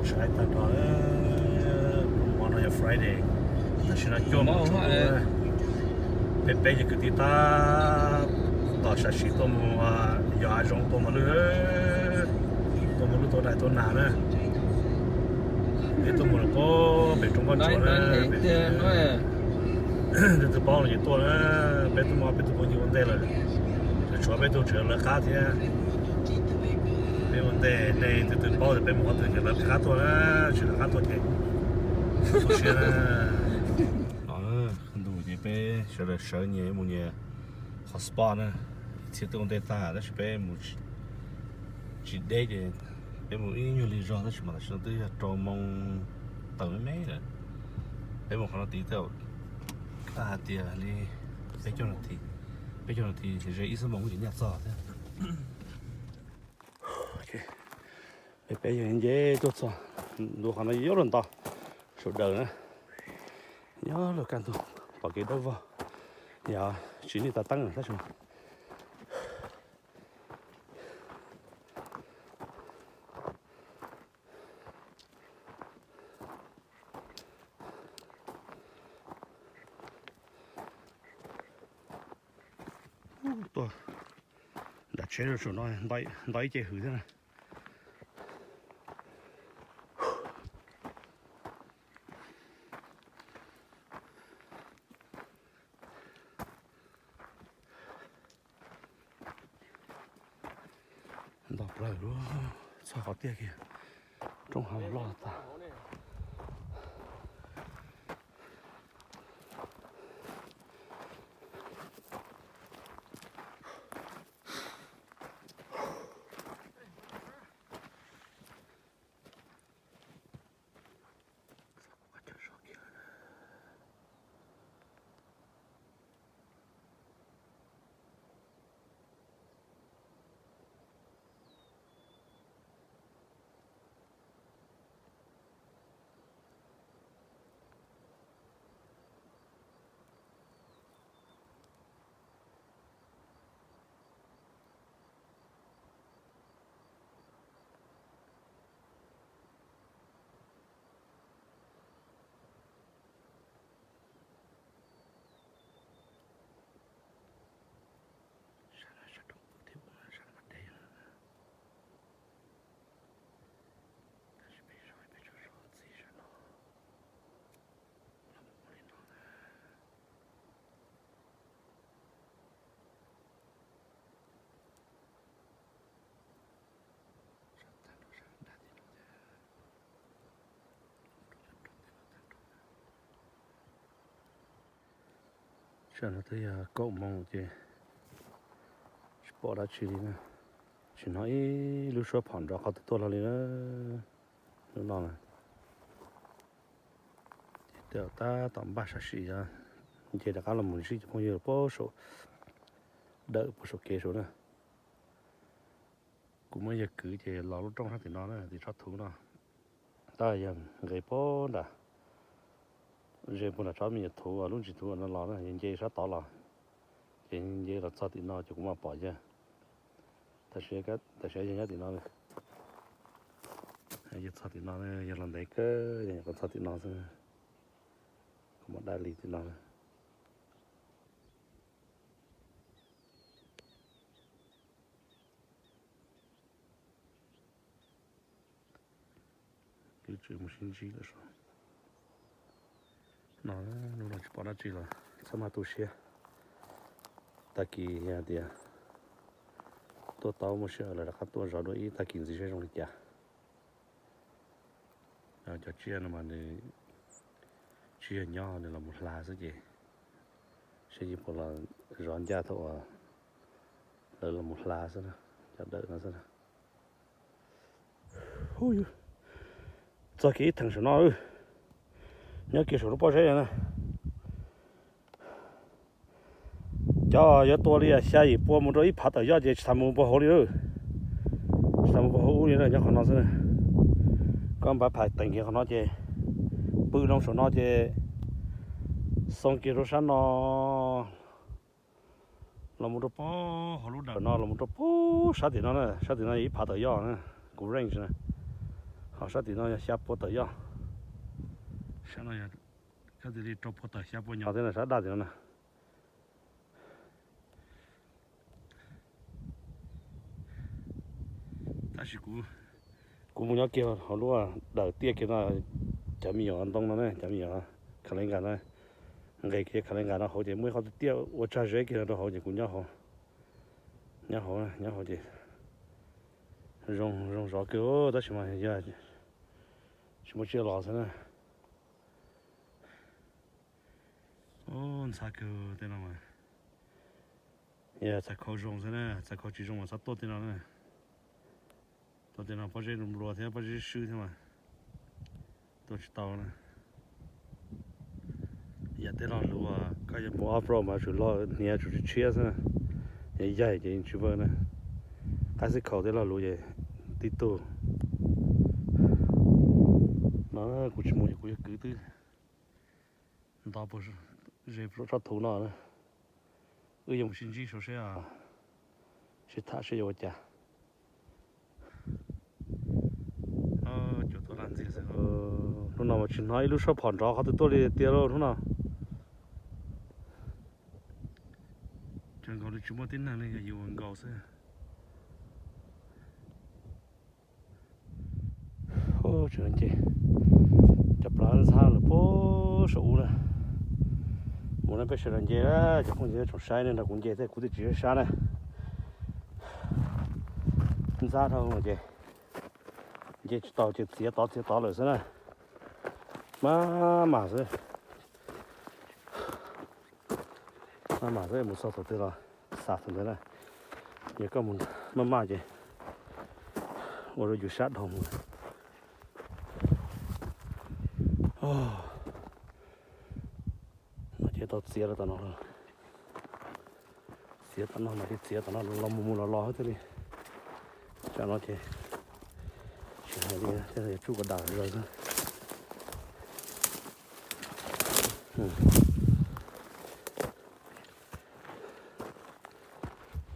sai ta đó món này Friday ta xin là cho một chút bé bé giờ cứ đi ta tao sẽ xí tôm giờ ai rong tôm mà lứa tôm này tôm nào nữa bé tôm mà có bé trong con chuột nữa từ bao nhiêu tuổi nữa bé tôm bao nhiêu vấn đề rồi chuột bé tôm chuột là cá thì bé vấn đề này từ bao giờ bé mua từ là cá tuổi nữa chỉ là cá tuổi thì không biết là không đủ gì bé sẽ là sợ nhẹ một nhẹ khó spa nữa chỉ tôm để ta đó sẽ bé một chỉ để để bé một ít nhiều lý do đó chỉ mà nó tới trò mong tàu mấy rồi bé một con nó tí tàu à thì đi bé cho nó thì dễ ít số mong cái nhặt giỏ thế bé giờ dễ tốt rồi đồ hàng nó yếu lần to số đầu nữa nhớ là can thủ bảo cái đâu vào giờ chỉ đi ta tăng rồi sao tôi đã chế được số nó đói chế hử thế này đọc lại luôn sao có tiền kìa trong hàng lo ta cho nó thấy cậu mong chứ bỏ ra chỉ đi nè chỉ nói lúc sau phản ra họ tôi là nó này tiểu ta tầm ba sáu xí à chỉ là cái là một xí không nhiều bao số đỡ bao số kế số nè cũng mới giờ cứ chỉ là lúc trong thì nó thì sát thú nó ta giờ người bao đã rồi bữa nào cho mình thú à lúc chỉ thú nó lò nó hiện giờ sát tỏ lò hiện giờ là sát thì nó chỉ cũng mà bỏ ra ta sẽ giờ thì nó giờ sát thì nó giờ làm đấy cơ giờ còn sát thì nó thôi không có đại lý thì nó cứ chơi một sinh chi là sao nó là chỉ bỏ ra chỉ là sao mà tu sửa ta kỳ nhà đi tôi tao một sửa là các tôi rõ đôi ta kỳ gì sẽ trong lịch giả cho chia nó mà để chia nhau này là một lá gì sẽ chỉ một là rón ra thôi đây là một lá nữa cho đợi nó ra ôi cho cái thằng số nó nhớ cái số nó bao nhiêu nè cho tôi đi xa gì mua một đôi phát ở giờ thì tham mua bao nhiêu tham mua bao nhiêu nữa nhớ con nó thế này con bà phải tỉnh cái nó chứ bự nông số nó chứ xong kia rồi sáng nó là một đôi bó họ lúc đầu nó là một đôi bó sát thì nó nè sát thì nó ý phát ở giờ nè cũng rành chứ nè 好啥地方下坡的呀？啥那样？看这里找坡的下坡鸟在那啥大地方呢？但是古木鸟叫好多啊，đầu tiên kia nó chả mi nhỏ đông nó này, chả mi nhỏ, khả năng cái này, ngày kia khả năng cái nó hậu thì mới họ tiêu, tôi trả rẻ kia nó hậu thì cũng nhớ hậu thì rong rõ kiểu đó mà giờ mà chưa lọt thế này, sao kiểu thế nào mà, giờ sao khó rong thế này, sao khó chỉ rong mà sao tốt thế nào này, tốt thế nào bao giờ rong lọt thế bao giờ sưu thế mà, tôi chỉ tao này. Giờ tới lo lúa cái gì mua pro mà chủ lo nhà chủ chia ra vậy vậy thì chủ vợ này cái gì khẩu tới lo lúa vậy tí tu nó cũng chỉ mua cũng cứ từ đó bữa rồi rất thú nó nữa dùng sinh chi số sẽ sẽ thả sẽ vô chả chỗ tôi làm gì rồi lúc nào mà chỉ nói lúc sau phòn rõ họ tôi đi tiêu rồi lúc nào chẳng có được chúng tôi tin là này nhiều hơn gạo xe chuyện gì chập lá xa là bố sụ nè muốn nói về chuyện gì đó chắc không gì trong sai nên là cũng gì thế cũng chỉ sai này xa thôi mà gì tao chỉ tao rồi thế này mà rồi mà rồi một số thứ là sát thế này nhiều cái muốn mà gì rồiอยู่sát hồng nó chỉ tao xía là tao nó xía tao nó mà cái xía tao nó lo hết đi cho nó thì chỉ là đi thế là chú có đảo rồi thôi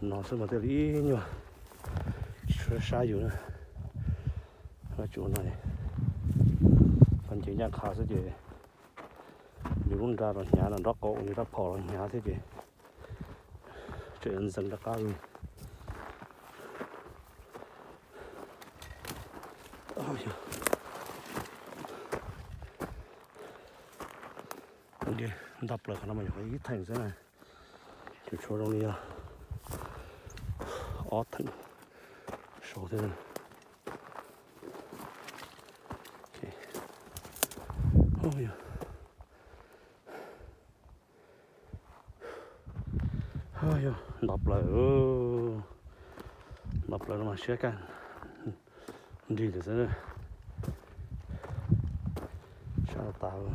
nó sẽ mà thế đi nhưng mà saiอยู่นะnó chỗ này phần chỉ nhà khá sẽ gì những ra rồi nhà là nó có như nó phò nhà thế gì chuyện dần đã cao rồi ok đập lại nó mà phải ít thành thế này chỉ cho trong đi ót thành số thế này ok đập lại nó mà xe can đi được thế này sao tao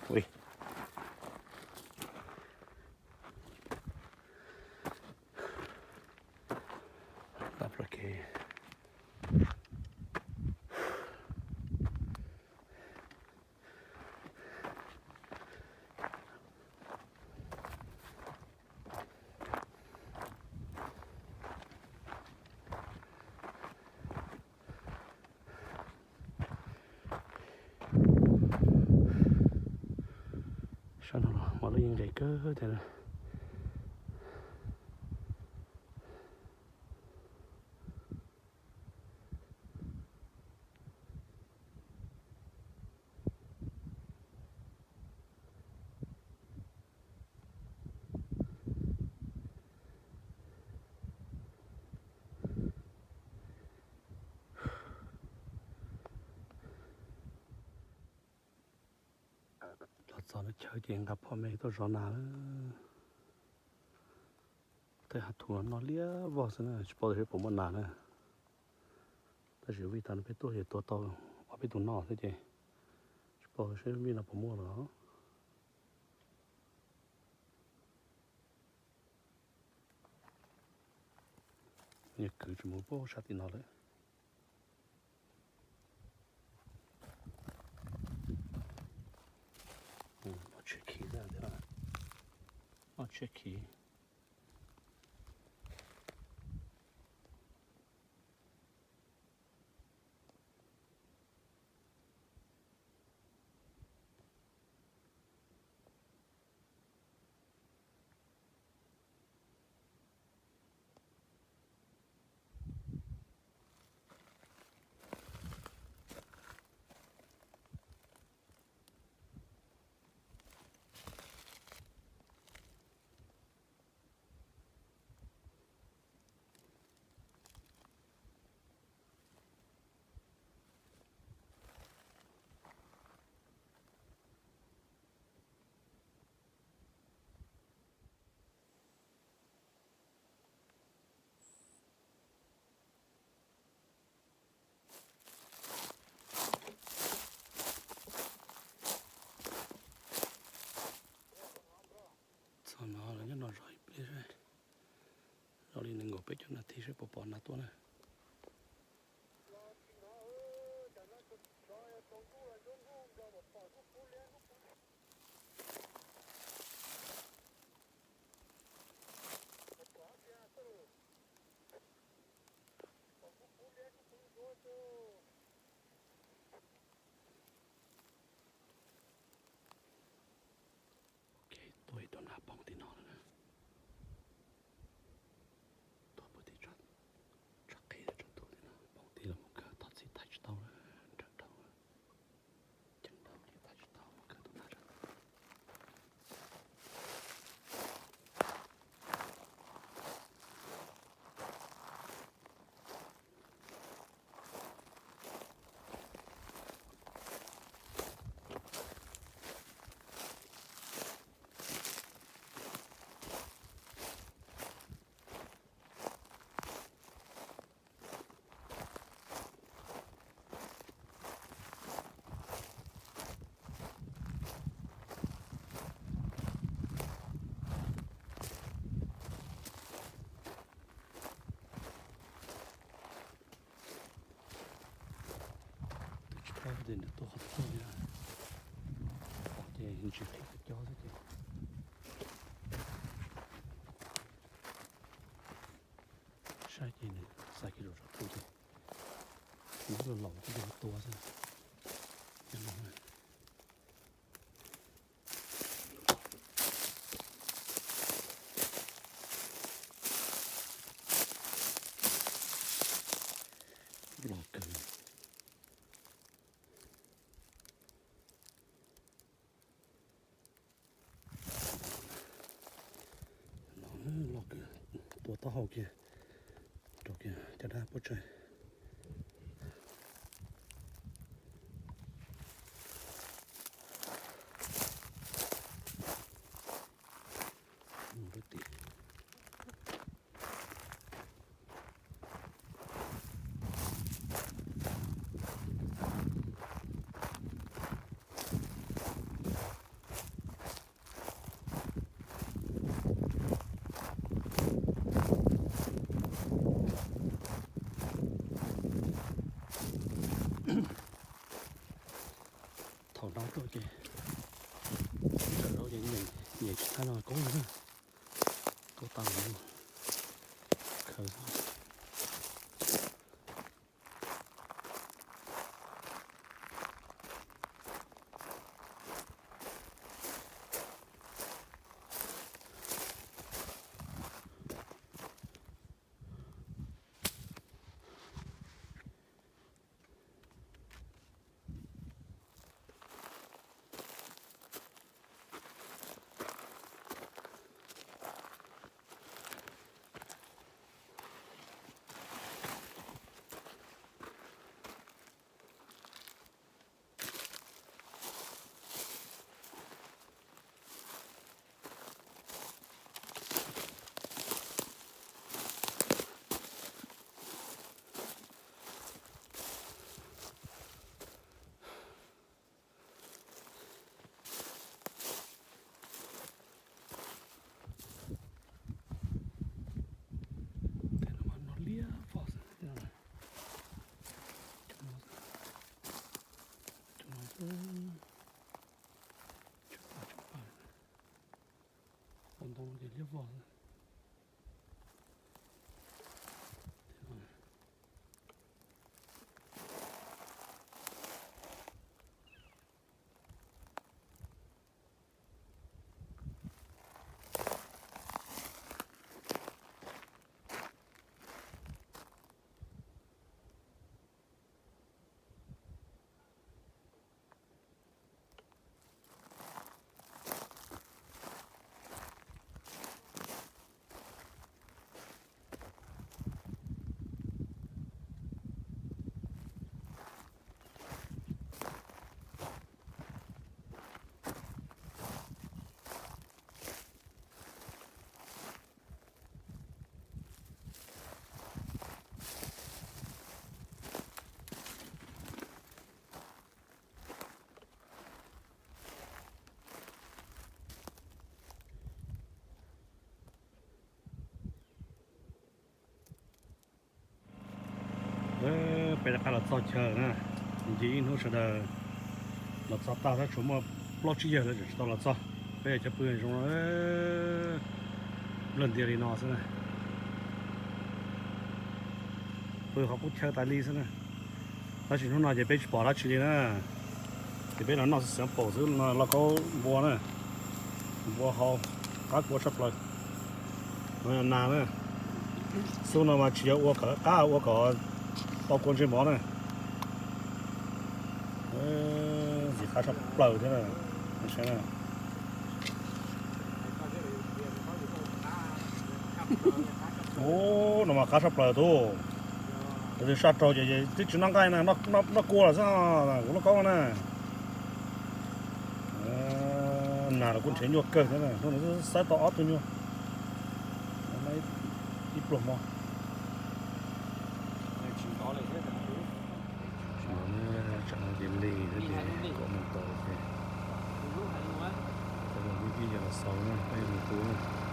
ui đập lại kì sao nó mà nó yên vậy cơ thế này giờ nó chơi chuyện gặpพ่อแม่tôi rõ nào thế hạt thua nó lia vào thế này chỉ bảo đểผมมันนานนะแต่ชีวิตตอนเป็นตัวเหตุตัวโตว่าเป็นตัวนอกใช่ไหมchỉ bảo sẽมีนะผมมั่วเหรอเนี่ยคือจมูกโป้ชาตินอเลย我去看一下。tricky. Sau nó là nó rồi bây giờ rồi nên ngồi bây giờ nó thì sẽ bỏ nóตัวnày tôi tôi nạp bóng thì nó nữa tôi bữa thì chắc chắc khi là chắc tôi thì nó bóng thì là một cái thật sự touch tao là trận đầu trận đầu thì touch tao một cái tôi touch tôi đến tôi học thôi nha để hình chụp cái cho thế kìa sai gì này sai cái đồ rất thôi nó là lỏng cái đồ to ra cái lỏng này lỏng cần lỏng cáiตัวto hậu kiaตัวkiaจะได้ปุ๊บใจ不对。thầu đó rồi kìa trời đâu vậy nhìn nhìn thay rồi có nữa có tàu luôn khờ đi liếc vào bây giờ là sao chờ nè chỉ nó sẽ là sao ta sẽ chúng mà lo chỉ giờ là chỉ tao là sao bây giờ bây giờ chúng nó lần tiền đi nó thế này bây họ cũng chơi tài lý thế này ta chỉ nó nói về bây giờ bỏ ra chỉ đi nè thì bây giờ nó sẽ bỏ giữ nó có bùa nè bùa hậu các bùa sắp lại nó nà nè sau nó mà chỉ có cá có bao con trên món này gì khá sắp lờ thế này mình xem này ô nó mà khá sắp lờ thôi thì sát trâu vậy tí chuyện năng cái này nó cua là sao nó có này nào là con chế nhuộm cơ thế này nó sát to ớt thôi nhuộm mấy ít lồng mò chẳng điểm lì thế thì có một tổ thì bây giờ là 6 này đây là 4